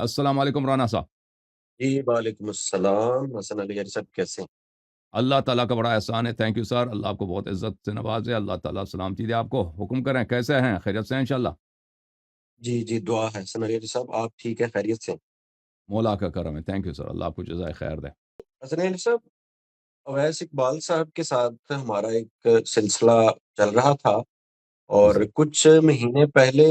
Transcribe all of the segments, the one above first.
अस्सलाम वालेकुम राना साहब। जी वालेकुम अस्सलाम। हसन अली यार, सब कैसे हैं? अल्लाह ताला का बड़ा एहसान है। Thank you sir. अल्लाह आपको बहुत इज़्ज़त से नवाज़े। अल्लाह ताला सलामती दे आपको। हुक्म करें, कैसे हैं? खैरियत से हैं इंशाअल्लाह? जी जी, दुआ है हसन अली यार साहब, आप ठीक है, खैरियत से हैं? मौला का करम है। Thank you sir. अल्लाह आपको जज़ाए खैर दे। हसन अली साहब, अवैस इकबाल साहब के साथ हमारा एक सिलसिला चल रहा था, जी और सर। कुछ महीने पहले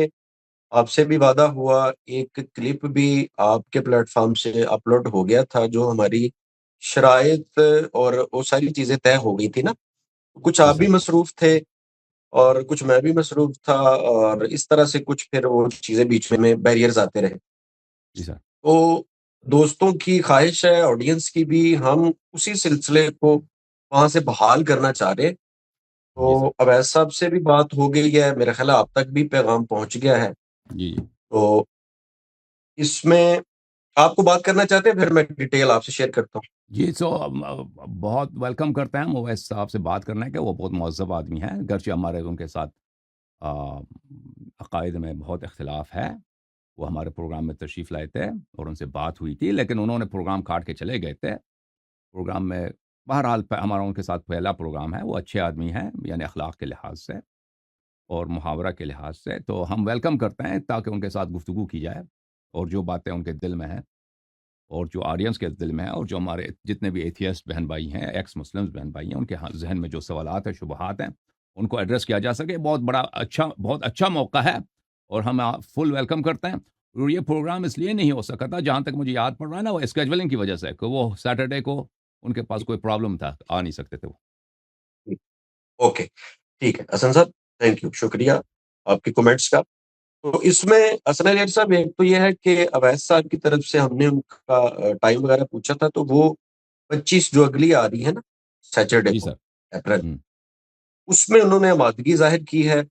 आपसे भी वादा हुआ, एक क्लिप भी आपके प्लेटफॉर्म से अपलोड हो गया था, जो हमारी शराइत और वो सारी चीजें तय हो गई थी ना। कुछ जी आप भी सर। मसरूफ थे और कुछ मैं भी मसरूफ था, और इस तरह से कुछ फिर वो चीजें बीच में बैरियर्स आते रहे। जी सर। तो दोस्तों की ख्वाहिश है, ऑडियंस की भी, हम उसी सिलसिले को वहां से बहाल करना चाह रहे। जी तो सर। अवैध साहब से भी बात हो गई है, मेरा ख्याल है आप तक भी पैगाम पहुंच गया है। जी, जी। तो इसमें आपको बात करना चाहते हैं, फिर मैं डिटेल आपसे शेयर करता हूँ। जी, सो बहुत वेलकम करते हैं हम ओवैस साहब से बात करने के। वो बहुत मुहज़्ज़ब आदमी हैं, अगरचे हमारे उनके साथ अ, अक़ाइद में बहुत इख्तिलाफ़ है। वो हमारे प्रोग्राम में तशरीफ़ लाए थे और उनसे बात हुई थी, लेकिन उन्होंने प्रोग्राम काट के चले गए थे। प्रोग्राम में बहरहाल हमारा उनके साथ पहला प्रोग्राम है। वो अच्छे आदमी हैं, यानी अखलाक के लिहाज से और मुहावरा के लिहाज से। तो हम वेलकम करते हैं ताकि उनके साथ गुफ्तगू की जाए और जो बातें उनके दिल में हैं और जो ऑडियंस के दिल में है और जो हमारे जितने भी एथियस्ट बहन भाई हैं, एक्स मुस्लिम्स बहन भाई हैं, उनके जहन में जो सवालात हैं, शुबहात हैं, उनको एड्रेस किया जा सके। बहुत अच्छा मौका है और हम फुल वेलकम करते हैं। और ये प्रोग्राम इसलिए नहीं हो सका था, जहाँ तक मुझे याद पड़ रहा है ना, वो स्केजुअलिंग की वजह से कि वो सैटरडे को उनके पास कोई प्रॉब्लम था, आ नहीं सकते थे वो। ओके, ठीक है हसन साहब, थैंक यू, शुक्रिया आपके कमेंट्स का। तो इसमें असलर यार साहब, एक तो ये है कि अवैस साहब की तरफ से हमने उनका टाइम वगैरह पूछा था, तो वो 25 जो अगली आ रही है ना, सैटरडे जी को, सर। अप्रैल, हुँ। उसमें उन्होंने आमादगी जाहिर की है।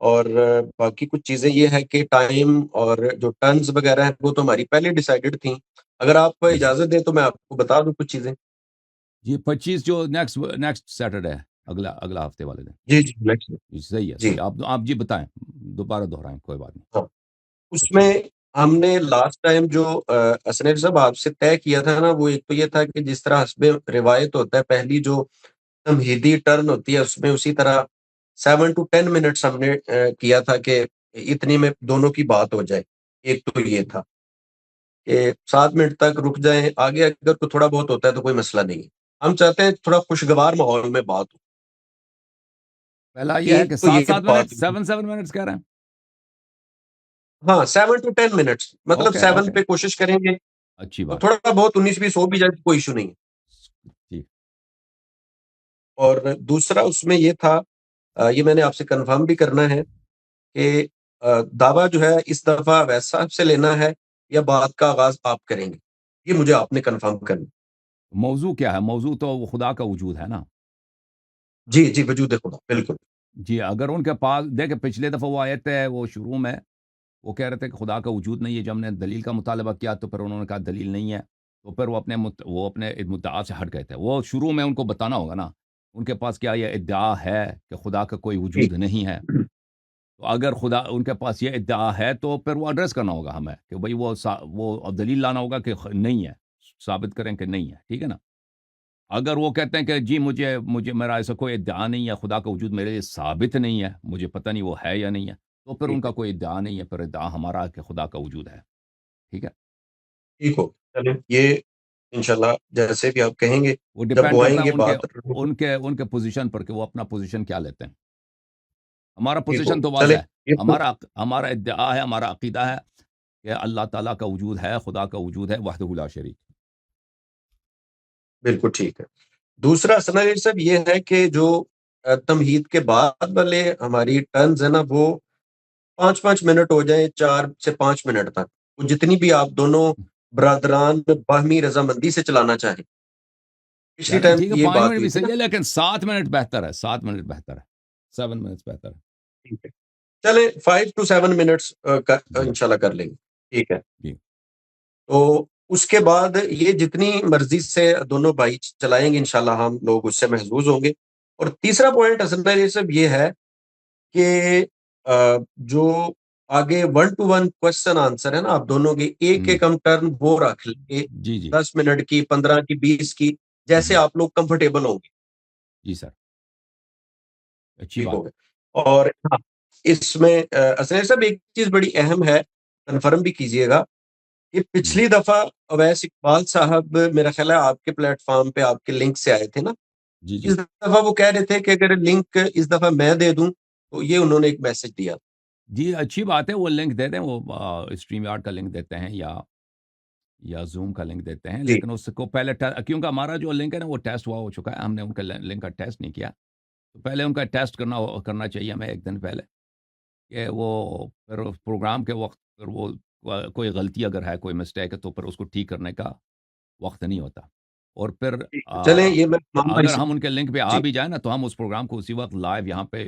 और बाकी कुछ चीजें ये है कि टाइम और जो टर्न्स वगैरह हैं वो तो हमारी पहले डिसाइडेड थी। अगर आप जी सर। इजाजत दें तो मैं आपको बता दूं कुछ चीजें। जी, 25 जो नेक्स्ट नेक्स्ट सैटरडे है, अगला अगला हफ्ते वाले दिन। जी जी, नेक्स्ट। जी, सही है, जी सही है। आप जी बताएँ, दोबारा दोहराएँ, कोई बात नहीं। हाँ, अच्छी बात। उसमें हमने लास्ट टाइम जो असनैर साहब आपसे तय किया था ना, वो एक तो ये था कि जिस तरह हस्बे रिवायत होता है, पहली जो तमहीदी टर्न होती है उसमें उसी तरह 7 to 10 मिनट्स हमने किया था कि इतनी में दोनों की बात हो जाए। एक तो ये था कि 7 मिनट तक रुक जाएं, आगे अगर कोई थोड़ा बहुत होता है तो कोई मसला नहीं है। हम चाहते हैं थोड़ा खुशगवार माहौल में बात हो। पहला ये है एक कि तो ये 7-7 मिनट, बात, 7-7 मिनट्स कह रहे हैं? हाँ, 7 to 10 मिनट्स, मतलब ओके, 7 ओके। पे कोशिश करेंगे, अच्छी और बात है। थोड़ा बहुत 19-20 हो भी जाए तो कोई इशू नहीं है। ठीक। और दूसरा उसमें ये था, ये मैंने आपसे कंफर्म भी करना है कि दावा जो है इस दफा वैसा से लेना है या बात का आगाज आप करेंगे, ये मुझे आपने कंफर्म करना। मौज़ू क्या है? मौज़ू तो वो खुदा का वजूद है ना? जी जी, वजूद खुदा, बिल्कुल। जी, अगर उनके पास देखिए पिछले दफ़ा वो आए थे, वो शुरू में वो कह रहे थे कि खुदा का वजूद नहीं है। जब हमने दलील का मुतालबा किया तो फिर उन्होंने कहा दलील नहीं है। तो फिर वो अपने मुद्दा से हट गए थे। वो शुरू में उनको बताना होगा ना, उनके पास क्या ये इद्दआ है कि खुदा का कोई वजूद ठीक। नहीं है। तो अगर खुदा उनके पास ये इद्दआ है तो फिर वो एड्रेस करना होगा हमें कि भई वो दलील लाना होगा कि नहीं है, साबित करें कि नहीं है, ठीक है ना? अगर वो कहते हैं कि जी मुझे मुझे मेरा ऐसा कोई इद्दआ नहीं है, खुदा का वजूद मेरे लिए साबित नहीं है, मुझे पता नहीं वो है या नहीं है, तो फिर ठीक उनका है, कोई इद्दआ नहीं है, फिर इद्दआ हमारा है कि खुदा का वजूद है, ठीक है? ठीक हो, चलिए ये इंशाल्लाह जैसे भी आप कहेंगे, वो जब डिपेंड वो करता है आएंगे उनके बात। उनके उनके पोज़ीशन पर कि वो अपना पोज़ीशन क्या लेते हैं। हमारा ठीक हो, पोज़ीशन तो चले वाज़ेह है, ये तो हमारा इद्दआ है, हमारा अक़ीदा है कि अल्लाह ताला का वजूद है, खुदा का वजूद है, वहदहू ला शरीक। बिल्कुल ठीक है। दूसरा सना सब ये है कि जो तमहीद के बाद वाले हमारी टर्न्स है ना, वो 5-5 मिनट हो जाए, 4 से 5 मिनट तक, वो जितनी भी आप दोनों बरादरान बाहमी रजामंदी से चलाना चाहें। पिछली चलें टाइम ठीक है, ये 5 बात मिनट हुई भी थी सही ना। है, लेकिन 7 मिनट बेहतर है, 7 मिनट बेहतर है। 7 मिनट्स बेहतर है। ठीक है, चले 5 to 7 मिनट्स जी, इंशाल्लाह कर लेंगे। ठीक है। जी। तो उसके बाद ये जितनी मर्जी से दोनों भाई चलाएंगे, इंशाल्लाह हम लोग उससे महजूज होंगे। और तीसरा पॉइंट असल में ये सब ये है कि जो आगे 1 टू 1 क्वेश्चन आंसर है ना, आप दोनों के एक हम्म, एक हम टर्न वो रख लेंगे, जी जी 10 मिनट की, 15 की, 20 की, जैसे हम्म, आप लोग कंफर्टेबल होंगे। जी सर, अच्छी ठीक बात हो है। गया। और हाँ, इसमें असलैन साहब एक चीज बड़ी अहम है, कन्फर्म भी कीजिएगा कि हम्म, पिछली दफा अवैस इकबाल साहब मेरा ख्याल है आपके प्लेटफॉर्म पे आपके लिंक से आए थे ना, जी इस जी दफा वो कह रहे थे कि अगर लिंक इस दफा मैं दे दूं, तो ये उन्होंने एक मैसेज दिया। जी, अच्छी बात है, वो लिंक दे दें, वो स्ट्रीम यार्ड का लिंक देते हैं या ज़ूम का लिंक देते हैं, जी लेकिन उसको पहले क्योंकि हमारा जो लिंक है ना वो टेस्ट हुआ हो चुका है, हमने उनका लिंक का टेस्ट नहीं किया। तो पहले उनका टेस्ट करना चाहिए हमें एक दिन पहले, कि वो फिर प्रोग्राम के वक्त फिर वो कोई गलती अगर है, कोई मिस्टेक है, तो फिर उसको ठीक करने का वक्त नहीं होता। और फिर ठीक है, चलें ये मैं उस्मान भाई अगर से। हम उनके लिंक पे आ जी भी जाए ना, तो हम उस प्रोग्राम को उसी वक्त लाइव यहाँ पे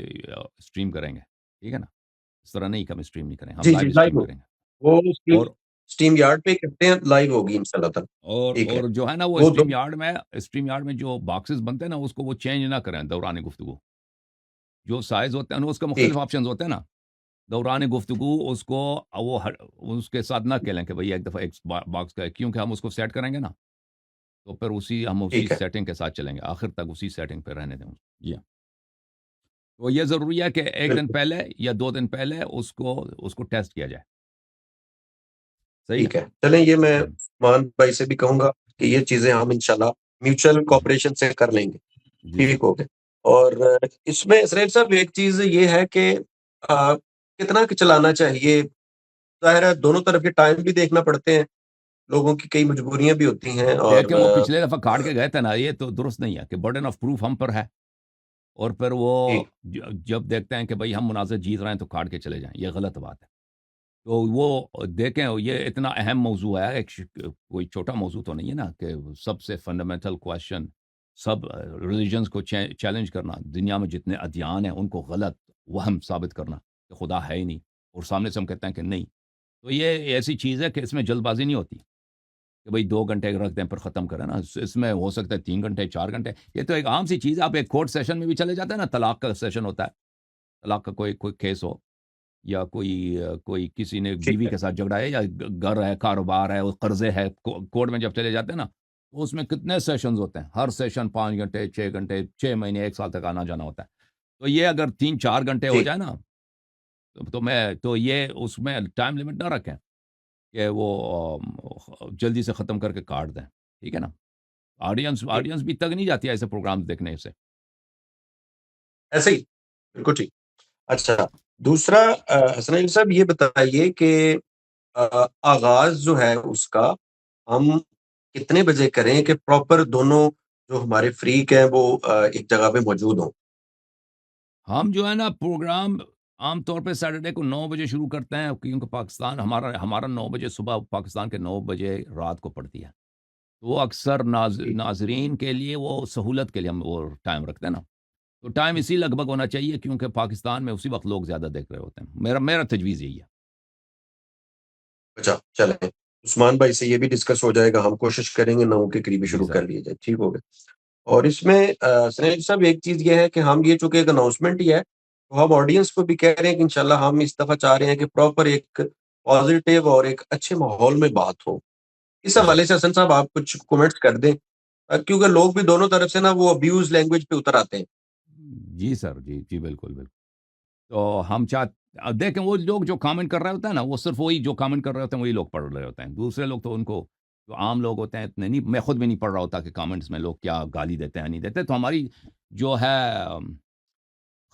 स्ट्रीम करेंगे, ठीक है ना? इस तरह नहीं कि हम स्ट्रीम नहीं करें, हम जी जी, लाइव लाइव स्ट्रीम हो, करेंगे। वो स्टीम और स्टीम यार्ड पे करते हैं, लाइव होगी इंशाल्लाह ताला। ठीक है, और जो है ना वो वो दो। स्ट्रीम यार्ड में जो बॉक्सेस बनते हैं ना, उसको वो चेंज ना करें दौरान गुफ्तगू। जो साइज़ होते हैं ना, उसके ठीक मुख्तलिफ ऑप्शंस होते हैं ना, दौरान गुफ्तगू उसको वो उसके साथ ना खेलें कि भई एक दफ़ा एक बॉक्स का है, क्योंकि हम उसको सेट करेंगे ना, तो फिर हम उसी ठीक है, सेटिंग के साथ चलेंगे, आखिर तक उसी सेटिंग पे रहने दें उसको। जी हाँ। तो ये ज़रूरी है कि 1 दिन बिल्कुल पहले या 2 दिन पहले उसको टेस्ट किया जाए। सही है? ठीक है। चलें ये मैं हुँ, उस्मान भाई से भी कहूंगा कि ये चीजें हम इंशाल्लाह म्यूचुअल जी, कोऑपरेशन से कर लेंगे। जी सर। ठीक हो गया। और इसमें इसराइल साहब एक चीज ये है कि कितना कि चलाना चाहिए, जाहिर है दोनों तरफ के टाइम भी देखना पड़ते हैं, लोगों की कई मजबूरियां भी होती हैं। और देखें वो पिछले दफ़ा काट के गए थे ना, ये तो दुरुस्त नहीं है कि बर्डन ऑफ प्रूफ हम पर है। और फिर वो ठीक जब देखते हैं कि भाई हम मुनाज़ा जीत रहे हैं तो काट के चले जाएँ, ये गलत बात है। तो वो देखें, ये इतना अहम मौज़ू है, कोई छोटा मौज़ू तो नहीं है ना, कि सबसे फंडामेंटल क्वेश्चन, सब रिलिजन्स को चैलेंज करना, दुनिया में जितने अदियान हैं उनको गलत, वहम साबित करना कि खुदा है ही नहीं, और सामने से हम कहते हैं कि नहीं। तो ये ऐसी चीज़ है कि इसमें जल्दबाज़ी नहीं होती कि भई 2 घंटे रख दें फिर ख़त्म करें ना। इसमें हो सकता है 3 घंटे, 4 घंटे, ये तो एक आम सी चीज़ है। आप एक कोर्ट सेशन में भी चले जाते हैं ना, तलाक का सेशन होता है, तलाक का कोई कोई केस हो, या कोई किसी ने ठीक बीवी है। के साथ झगड़ा है, या घर है, कारोबार है, वो कर्ज़े है, कोर्ट में जब चले जाते हैं ना, तो उसमें कितने सेशंस होते हैं। हर सेशन 5 घंटे, 6 घंटे, 6 महीने, 1 साल तक आना-जाना होता है। तो ये अगर 3-4 घंटे हो जी जाए ना, तो ये उसमें टाइम लिमिट ना रखें कि वो जल्दी से ख़त्म करके काट दें, ठीक है ना? ऑडियंस जी, ऑडियंस भी तक नहीं जाती है ऐसे प्रोग्राम्स देखने से। ऐसे ही, बिल्कुल ठीक। अच्छा, दूसरा हसनैन साहब ये बताइए कि आगाज जो है उसका हम कितने बजे करें कि प्रॉपर दोनों जो हमारे फ्रीक हैं वो एक जगह पे मौजूद हों। हम जो है ना प्रोग्राम आम तौर पे सैटरडे को 9 बजे शुरू करते हैं, क्योंकि पाकिस्तान हमारा हमारा 9 बजे सुबह, पाकिस्तान के 9 बजे रात को पड़ती है। तो वो अक्सर जी नाज़रीन के लिए वो सहूलत के लिए हम वो टाइम रखते हैं ना। तो टाइम इसी लगभग होना चाहिए, क्योंकि पाकिस्तान में उसी वक़्त लोग ज़्यादा देख रहे होते हैं। मेरा मेरा तजवीज़ यही है। अच्छा, चलें उस्मान भाई से ये भी डिस्कस हो जाएगा, हम कोशिश करेंगे 9 के करीब ही जी शुरू सर। कर लिया जाए। ठीक हो गया। और इसमें स्नेह साहब एक चीज ये है कि हम ये चूंकि एक अनाउंसमेंट ही है, तो हम ऑडियंस को भी कह रहे हैं कि इंशाल्लाह हम इस दफा चाह रहे हैं कि प्रॉपर एक पॉजिटिव और एक अच्छे माहौल में बात हो। इस जी सर। हवाले से हसन साहब आप कुछ कमेंट्स कर दें, क्योंकि लोग भी दोनों तरफ से ना वो अब्यूज लैंग्वेज पे उतर आते हैं। जी सर। जी, जी, बिल्कुल, बिल्कुल। तो हम देखें, वो लोग जो कमेंट कर रहे होते हैं ना, वो सिर्फ़ वही जो कमेंट कर रहे होते हैं, वही लोग पढ़ रहे होते हैं। दूसरे लोग तो उनको, जो आम लोग होते हैं, इतने नहीं, मैं खुद भी नहीं पढ़ रहा होता कि कमेंट्स में लोग क्या गाली देते हैं, नहीं देते। तो हमारी जो है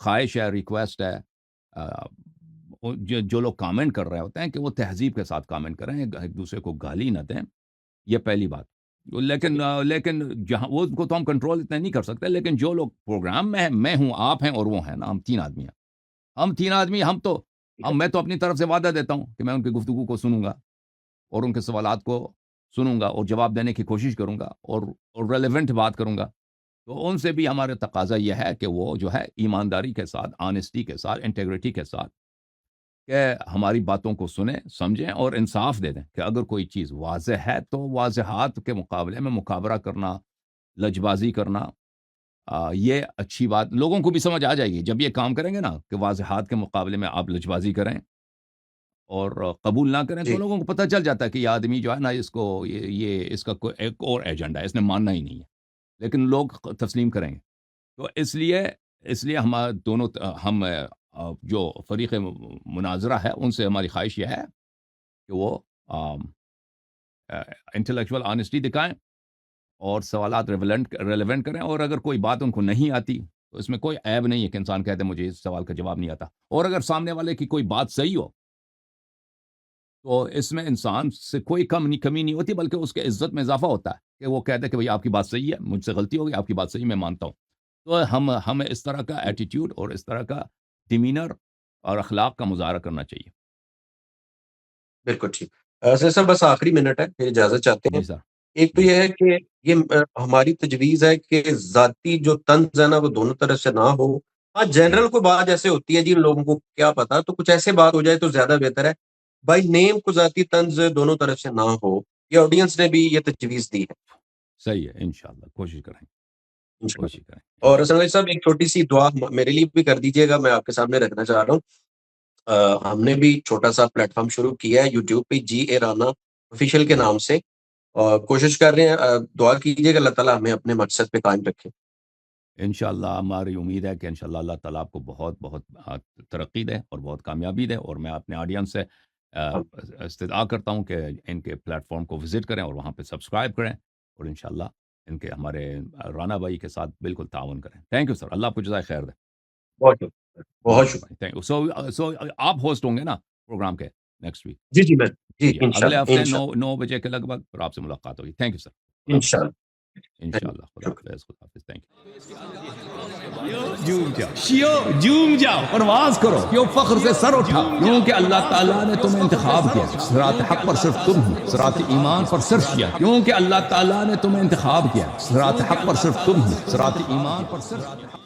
ख़्वाहिश है, रिक्वेस्ट है, अ, जो जो लोग कमेंट कर रहे होते हैं, कि वो तहज़ीब के साथ कमेंट करें, एक-दूसरे को गाली ना दें, ये पहली बात। लेकिन जहाँ वो उनको तो हम कंट्रोल इतना नहीं कर सकते, लेकिन जो लोग प्रोग्राम में हैं, मैं हूँ, आप हैं और वो हैं ना, हम 3 आदमी हैं। हम 3 आदमी, ठीक है। मैं तो अपनी तरफ से वादा देता हूँ कि मैं उनकी गुफ्तगू को सुनूँगा, और उनके सवालात को सुनूँगा, और जवाब देने की कोशिश करूँगा, और रेलेवेंट बात करूँगा। तो उनसे भी हमारा तकाज़ा ये है कि वो जो है ईमानदारी के साथ, ऑनेस्टी के साथ, इंटीग्रिटी के साथ, कि हमारी बातों को सुनें, समझें और इंसाफ दे दें कि अगर कोई चीज़ वाज़ेह है, तो वाज़ेहात के मुकाबले में मुकाबरा करना, लजबाज़ी करना, ये अच्छी बात लोगों को भी समझ आ जाएगी। जब ये काम करेंगे ना, कि वाज़ेहात के मुकाबले में आप लजबाज़ी करें, اور قبول نہ کریں تو جی، لوگوں کو پتہ چل جاتا ہے کہ یہ آدمی جو ہے نا اس کو یہ اس کا کوئی ایک اور ایجنڈا ہے، اس نے ماننا ہی نہیں ہے، لیکن لوگ تسلیم کریں گے۔ تو اس لیے ہم دونوں ہم جو فریق مناظرہ ہے ان سے ہماری خواہش یہ ہے کہ وہ انٹلیکچوئل آنیسٹی دکھائیں اور سوالات ریلیونٹ کریں، اور اگر کوئی بات ان کو نہیں آتی تو اس میں کوئی عیب نہیں ہے کہ انسان کہتے ہیں مجھے اس سوال کا جواب نہیں آتا، اور اگر سامنے والے کی کوئی بات صحیح ہو تو اس میں انسان سے کوئی کمی نہیں ہوتی، بلکہ اس کے عزت میں اضافہ ہوتا ہے کہ وہ کہتا ہے کہ بھئی آپ کی بات صحیح ہے، مجھ سے غلطی ہوگی، آپ کی بات صحیح میں مانتا ہوں۔ تو ہمیں اس طرح کا ایٹیٹیوڈ اور اس طرح کا ڈیمینر اور اخلاق کا مظاہرہ کرنا چاہیے۔ بالکل ٹھیک۔ سر صاحب بس آخری منٹ ہے، پھر اجازت چاہتے ہیں۔ جی سر۔ ایک تو جی یہ ہے کہ یہ ہماری تجویز ہے کہ ذاتی جو طنز ہے نا وہ دونوں طرف سے نہ ہو۔ ہاں جی جنرل کوئی بات ایسے ہوتی ہے جن لوگوں کو کیا پتا، تو کچھ ایسے بات ہو جائے تو زیادہ بہتر ہے۔ بائی نیم کو ذاتی طنز دونوں طرف سے نہ ہو، یہ آڈینس نے بھی یہ تجویز دی ہے صحیح ہے، انشاءاللہ کوشش کریں گے، انشاءاللہ۔ کوشش کریں اور انشاءاللہ۔ حسن صاحب ایک چھوٹی سی دعا میرے لیے بھی کر دیجیے گا، میں آپ کے سامنے رکھنا چاہ رہا ہوں۔ ہم نے بھی چھوٹا سا پلیٹ فارم شروع کیا ہے یوٹیوب پہ، جی اے رانا آفیشیل کے نام سے، اور کوشش کر رہے ہیں، دعا کیجیے گا اللہ تعالیٰ ہمیں اپنے مقصد پہ قائم رکھے۔ انشاءاللہ ہماری امید ہے کہ انشاءاللہ اللہ تعالیٰ آپ کو بہت بہت ترقی دے اور بہت کامیابی دے، اور میں اپنے آڈینس سے استدعا کرتا ہوں کہ ان کے پلیٹ فارم کو وزٹ کریں اور وہاں پہ سبسکرائب کریں، اور انشاءاللہ ان کے ہمارے رانا بھائی کے ساتھ بالکل تعاون کریں۔ تھینک یو سر، اللہ آپ کو جزائے خیر دے۔ بہت شکریہ، بہت بہت شکریہ۔ مہربانی، تھینک یو۔ سو آپ ہوسٹ ہوں گے نا پروگرام کے نیکسٹ ویک؟ جی جی میں، جی جی اگلے انشاءاللہ ہفتے انشاءاللہ 9 بجے کے لگ بھگ پھر آپ سے ملاقات ہوگی۔ تھینک یو سر، خدا حافظ۔ انشاءاللہ۔ انشاءاللہ، خدا شکریہ۔ حافظ، خدا حافظ، تھینک یو۔ جھوم جاؤ، شیو جھوم جاؤ، پرواز کرو، کیوں فخر سے سر اٹھاؤ، کیونکہ اللہ تعالیٰ نے تمہیں انتخاب کیا، صراط حق پر صرف تم ہو، صراط ایمان پر صرف کیا، کیونکہ اللہ تعالیٰ نے تمہیں انتخاب کیا، صراط حق پر صرف تم ہو، صراط ایمان پر صرف